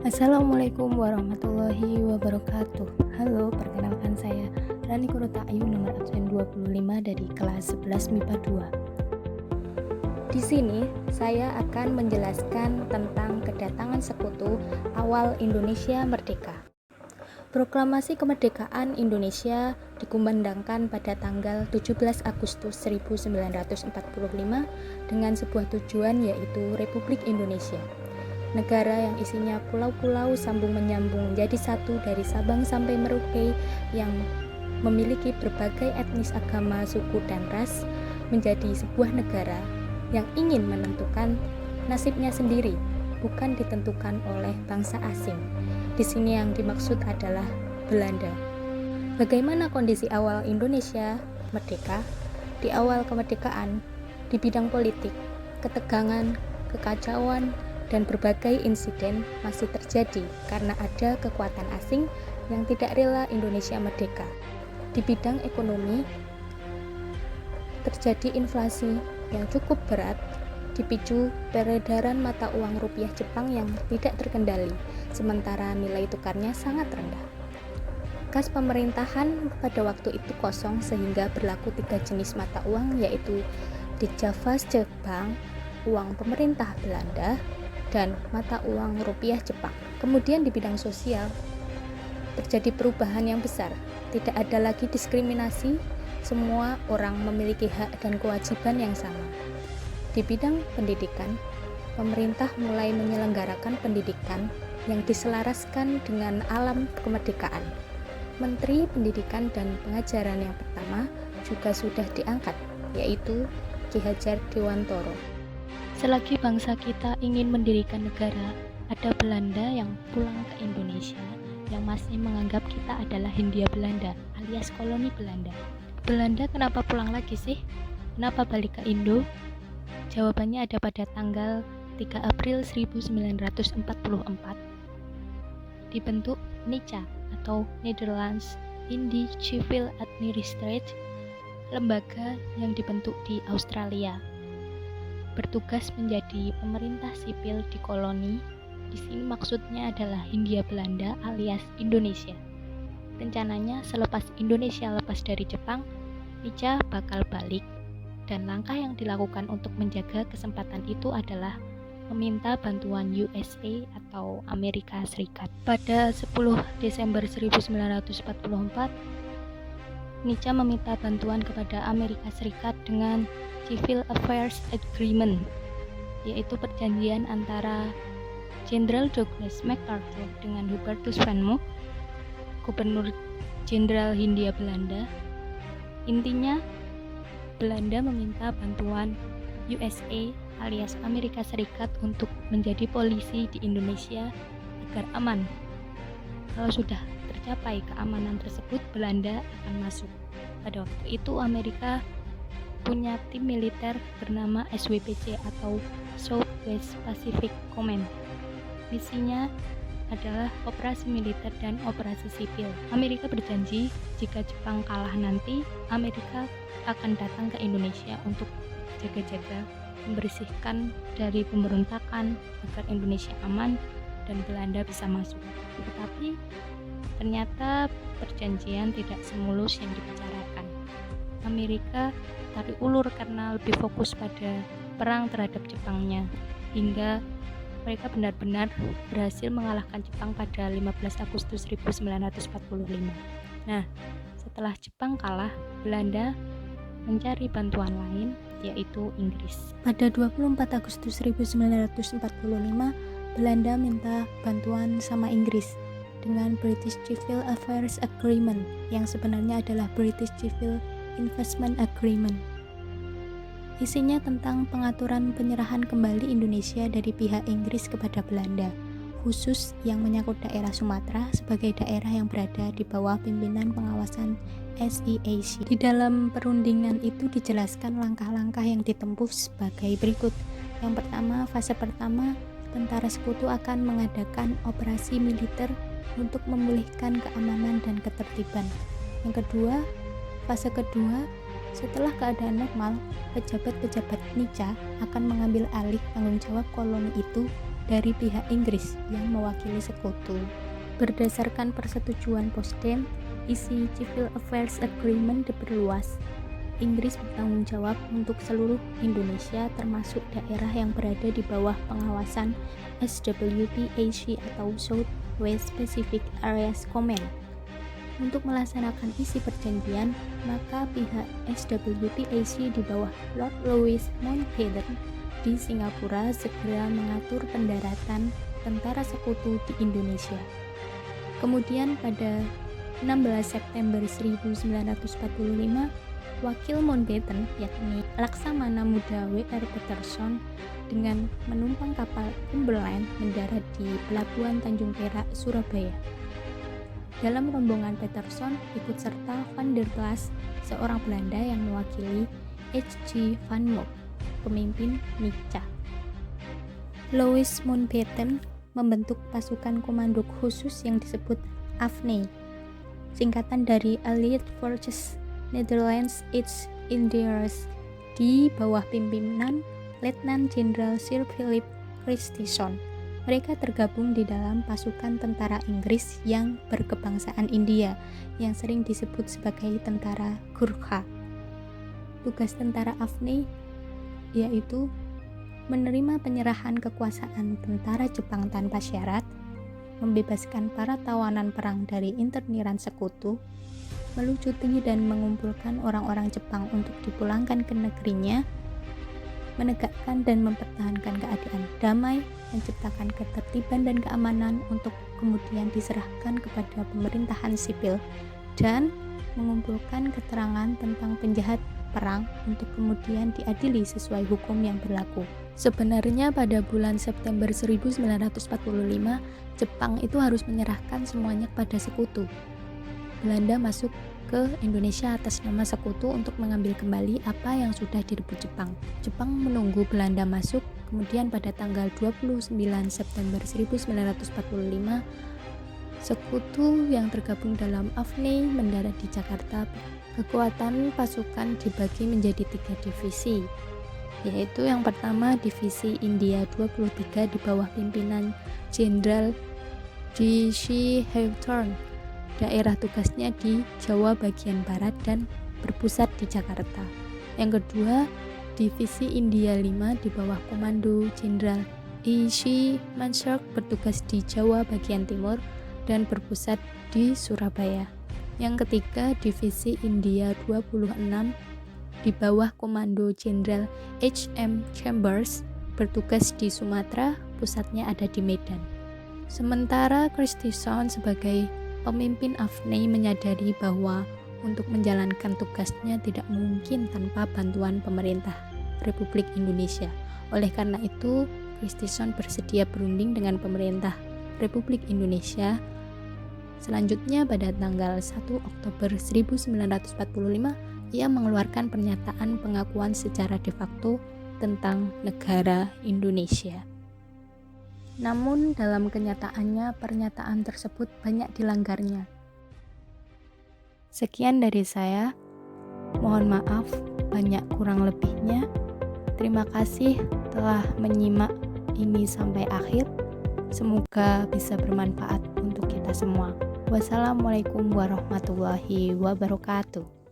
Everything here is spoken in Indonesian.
Assalamualaikum warahmatullahi wabarakatuh. Halo, perkenalkan saya Rani Kurutayu, nomor absen 25 dari kelas 11 MIPA 2. Di sini saya akan menjelaskan tentang kedatangan sekutu awal Indonesia merdeka. Proklamasi kemerdekaan Indonesia dikumandangkan pada tanggal 17 Agustus 1945 dengan sebuah tujuan, yaitu Republik Indonesia. Negara yang isinya pulau-pulau sambung menyambung menjadi satu dari Sabang sampai Merauke, yang memiliki berbagai etnis, agama, suku, dan ras, menjadi sebuah negara yang ingin menentukan nasibnya sendiri, bukan ditentukan oleh bangsa asing. Di sini yang dimaksud adalah Belanda. Bagaimana kondisi awal Indonesia merdeka? Di awal kemerdekaan, di bidang politik, ketegangan, kekacauan, dan berbagai insiden masih terjadi karena ada kekuatan asing yang tidak rela Indonesia merdeka. Di bidang ekonomi, terjadi inflasi yang cukup berat dipicu peredaran mata uang rupiah Jepang yang tidak terkendali, sementara nilai tukarnya sangat rendah. Kas pemerintahan pada waktu itu kosong, sehingga berlaku 3 jenis mata uang, yaitu Dijavas Jepang, uang pemerintah Belanda, dan mata uang rupiah Jepang. Kemudian di bidang sosial terjadi perubahan yang besar. Tidak ada lagi diskriminasi, semua orang memiliki hak dan kewajiban yang sama. Di bidang pendidikan, pemerintah mulai menyelenggarakan pendidikan yang diselaraskan dengan alam kemerdekaan. Menteri Pendidikan dan Pengajaran yang pertama juga sudah diangkat, yaitu Ki Hajar Dewantoro. Selagi bangsa kita ingin mendirikan negara, ada Belanda yang pulang ke Indonesia yang masih menganggap kita adalah Hindia Belanda alias koloni Belanda. Belanda kenapa pulang lagi sih? Kenapa balik ke Indo? Jawabannya ada pada tanggal 3 April 1944. Dibentuk NICA atau Netherlands Indië Civil Administratie, lembaga yang dibentuk di Australia, bertugas menjadi pemerintah sipil di koloni. Di sini maksudnya adalah Hindia Belanda alias Indonesia. Rencananya selepas Indonesia lepas dari Jepang, NICA bakal balik, dan langkah yang dilakukan untuk menjaga kesempatan itu adalah meminta bantuan USA atau Amerika Serikat. Pada 10 Desember 1944, NICA meminta bantuan kepada Amerika Serikat dengan Civil Affairs Agreement, yaitu perjanjian antara Jenderal Douglas MacArthur dengan Hubertus van Mook, Gubernur Jenderal Hindia Belanda. Intinya, Belanda meminta bantuan USA alias Amerika Serikat untuk menjadi polisi di Indonesia agar aman. Kalau sudah tercapai keamanan tersebut, Belanda akan masuk. Pada waktu itu Amerika punya tim militer bernama SWPC atau Southwest Pacific Command. Misinya adalah operasi militer dan operasi sipil. Amerika berjanji jika Jepang kalah nanti, Amerika akan datang ke Indonesia untuk jaga-jaga, membersihkan dari pemberontakan agar Indonesia aman dan Belanda bisa masuk. Tetapi ternyata perjanjian tidak semulus yang dibicarakan. Amerika tarik ulur karena lebih fokus pada perang terhadap Jepangnya, hingga mereka benar-benar berhasil mengalahkan Jepang pada 15 Agustus 1945. Nah, setelah Jepang kalah, Belanda mencari bantuan lain, yaitu Inggris. Pada 24 Agustus 1945, Belanda minta bantuan sama Inggris dengan British Civil Affairs Agreement, yang sebenarnya adalah British Civil Investment Agreement. Isinya tentang pengaturan penyerahan kembali Indonesia dari pihak Inggris kepada Belanda, khusus yang menyangkut daerah Sumatera sebagai daerah yang berada di bawah pimpinan pengawasan SEAC. Di dalam perundingan itu dijelaskan langkah-langkah yang ditempuh sebagai berikut. Yang pertama, fase pertama, tentara sekutu akan mengadakan operasi militer untuk memulihkan keamanan dan ketertiban. Yang kedua, fase kedua, setelah keadaan normal, pejabat-pejabat NICA akan mengambil alih tanggung jawab koloni itu dari pihak Inggris yang mewakili sekutu. Berdasarkan persetujuan Potsdam, isi Civil Affairs Agreement diperluas. Inggris bertanggung jawab untuk seluruh Indonesia termasuk daerah yang berada di bawah pengawasan SWPAC atau South West Pacific Areas Command. Untuk melaksanakan isi perjanjian, maka pihak SWPAC di bawah Lord Louis Mountbatten di Singapura segera mengatur pendaratan tentara sekutu di Indonesia. Kemudian pada 16 September 1945, Wakil Mountbatten yakni Laksamana Muda W.R. Patterson dengan menumpang kapal Cumberland mendarat di Pelabuhan Tanjung Perak, Surabaya. Dalam rombongan Patterson ikut serta Van der Plas, seorang Belanda yang mewakili H.G. van Mook, pemimpin MICA. Louis Mountbatten membentuk pasukan komando khusus yang disebut AFNI, singkatan dari Allied Forces Netherlands East Indies, di bawah pimpinan Letnan Jenderal Sir Philip Christison. Mereka tergabung di dalam pasukan tentara Inggris yang berkebangsaan India yang sering disebut sebagai tentara Gurkha. Tugas tentara AFNI yaitu menerima penyerahan kekuasaan tentara Jepang tanpa syarat, membebaskan para tawanan perang dari interniran sekutu, melucuti dan mengumpulkan orang-orang Jepang untuk dipulangkan ke negerinya, menegakkan dan mempertahankan keadaan damai, menciptakan ketertiban dan keamanan untuk kemudian diserahkan kepada pemerintahan sipil, dan mengumpulkan keterangan tentang penjahat perang untuk kemudian diadili sesuai hukum yang berlaku. Sebenarnya pada bulan September 1945, Jepang itu harus menyerahkan semuanya kepada sekutu. Belanda masuk ke Indonesia atas nama sekutu untuk mengambil kembali apa yang sudah direbut Jepang. Jepang menunggu Belanda masuk, kemudian pada tanggal 29 September 1945, sekutu yang tergabung dalam AFNI mendarat di Jakarta. Kekuatan pasukan dibagi menjadi 3 divisi, yaitu yang pertama Divisi India 23 di bawah pimpinan Jenderal G.C. Hawthorne. Daerah tugasnya di Jawa bagian barat dan berpusat di Jakarta. Yang kedua, Divisi India 5 di bawah komando Jenderal E.C. Mansur bertugas di Jawa bagian timur dan berpusat di Surabaya. Yang ketiga, Divisi India 26 di bawah komando Jenderal H.M. Chambers bertugas di Sumatera, pusatnya ada di Medan. Sementara Christison sebagai pemimpin AFNI menyadari bahwa untuk menjalankan tugasnya tidak mungkin tanpa bantuan pemerintah Republik Indonesia. Oleh karena itu, Christison bersedia berunding dengan pemerintah Republik Indonesia. Selanjutnya pada tanggal 1 Oktober 1945, ia mengeluarkan pernyataan pengakuan secara de facto tentang negara Indonesia. Namun dalam kenyataannya pernyataan tersebut banyak dilanggarnya. Sekian dari saya. Mohon maaf banyak kurang lebihnya. Terima kasih telah menyimak ini sampai akhir. Semoga bisa bermanfaat untuk kita semua. Wassalamualaikum warahmatullahi wabarakatuh.